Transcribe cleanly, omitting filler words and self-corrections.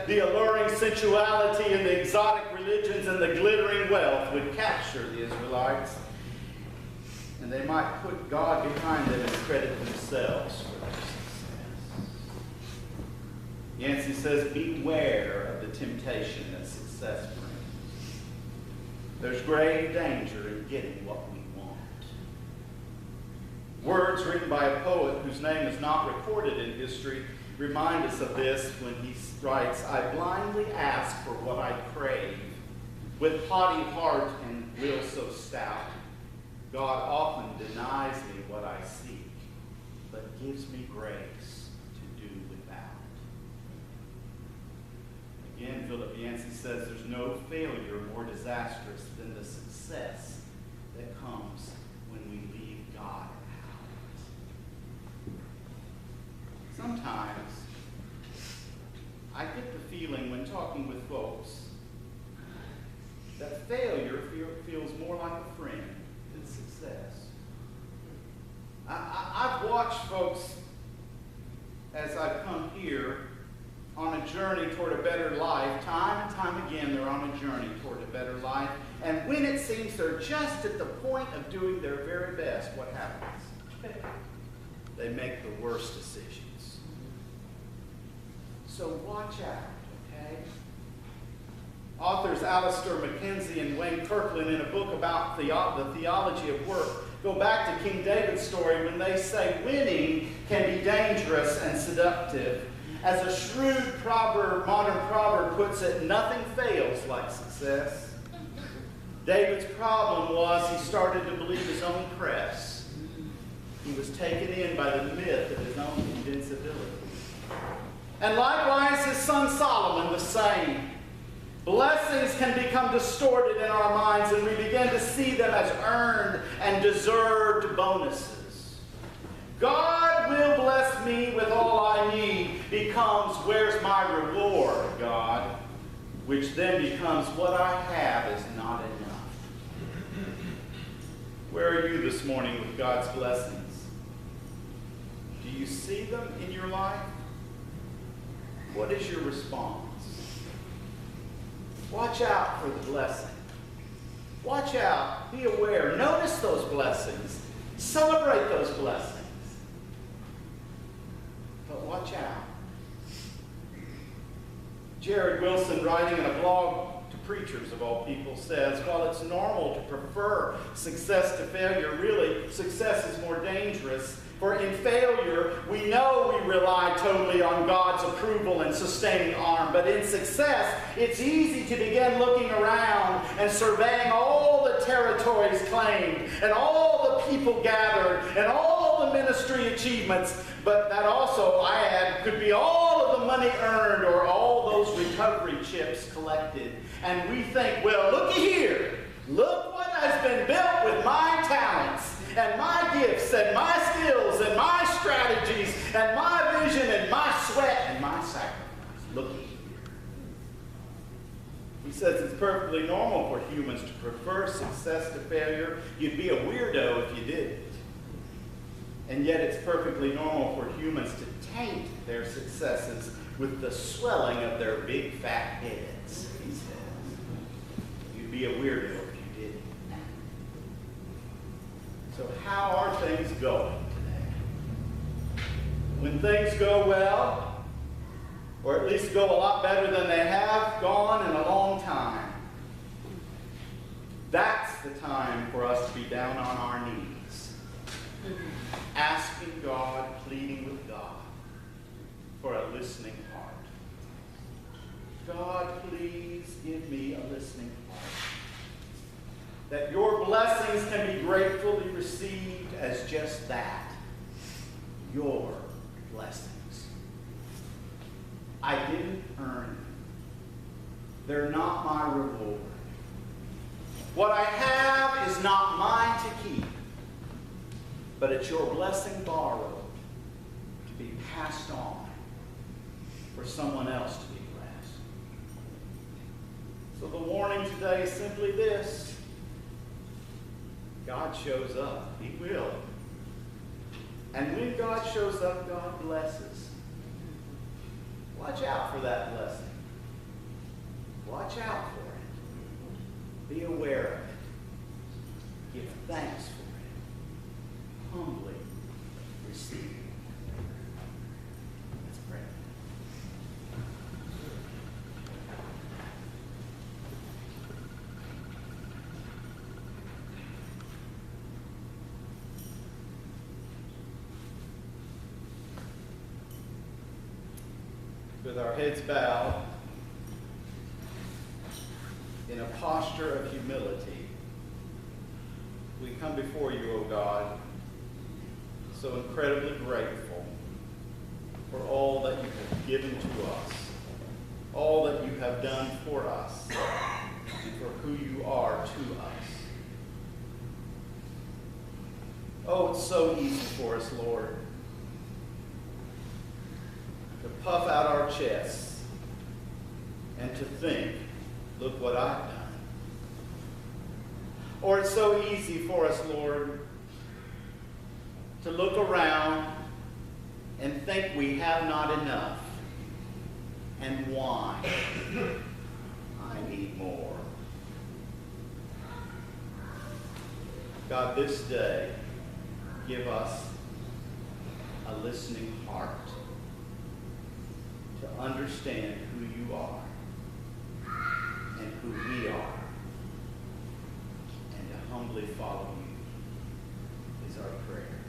that the alluring sensuality and the exotic religions and the glittering wealth would capture the Israelites, and they might put God behind them and credit themselves for their success. Yancey says, beware of the temptation that success brings. There's grave danger in getting what we want. Words written by a poet whose name is not recorded in history remind us of this when he writes, I blindly ask for what I crave, with haughty heart and will so stout. God often denies me what I seek, but gives me grace to do without. Again, Philip Yancey says there's no failure more disastrous than the success that comes when we leave God out. Sometimes I get the feeling when talking with folks that failure feels more like a friend than success. I've watched folks as I've come here on a journey toward a better life. Time and time again, they're on a journey toward a better life. And when it seems they're just at the point of doing their very best, what happens? They make the worst decisions. So watch out, okay? Authors Alistair McKenzie and Wayne Kirkland, in a book about the theology of work, go back to King David's story when they say winning can be dangerous and seductive. As a shrewd modern proverb puts it, nothing fails like success. David's problem was he started to believe his own press. He was taken in by the myth of his own invincibility. And likewise, his son Solomon, the same. Blessings can become distorted in our minds, and we begin to see them as earned and deserved bonuses. God will bless me with all I need becomes, where's my reward, God? Which then becomes, what I have is not enough. Where are you this morning with God's blessings? Do you see them in your life? What is your response? Watch out for the blessing. Watch out. Be aware. Notice those blessings. Celebrate those blessings. But watch out. Jared Wilson, writing in a blog to preachers of all people, says, while it's normal to prefer success to failure, really, success is more dangerous. For in failure, we know we rely totally on God's approval and sustaining arm. But in success, it's easy to begin looking around and surveying all the territories claimed, and all the people gathered, and all the ministry achievements. But that also, I add, could be all of the money earned or all those recovery chips collected. And we think, well, looky here. Look what has been built with my talents and my gifts and my skills and my strategies and my vision and my sweat and my sacrifice. Looky here. He says it's perfectly normal for humans to prefer success to failure. You'd be a weirdo if you didn't. And yet it's perfectly normal for humans to taint their successes with the swelling of their big fat heads, he says. You'd be a weirdo if you didn't. So how are things going today? When things go well, or at least go a lot better than they have gone in a long time, that's the time for us to be down on our knees, asking God, pleading with God for a listening heart. God, please give me a listening heart, that your blessings can be gratefully received as just that, your blessings. I didn't earn them. They're not my reward. What I have is not mine to keep, but it's your blessing borrowed to be passed on for someone else to be blessed. So the warning today is simply this. God shows up. He will. And when God shows up, God blesses. Watch out for that blessing. Watch out for it. Be aware of it. Give thanks for it. Humbly receive it. Let's pray. With our heads bowed, in a posture of humility, we come before you, O God, so incredibly grateful for all that you have given to us, all that you have done for us, and for who you are to us. Oh, it's so easy for us, Lord, to puff out our chests and to think, look what I've done. Or it's so easy for us, Lord, to look around and think we have not enough and whine, I need more. God, this day, give us a listening heart to understand who you are and who we are, and to humbly follow you is our prayer.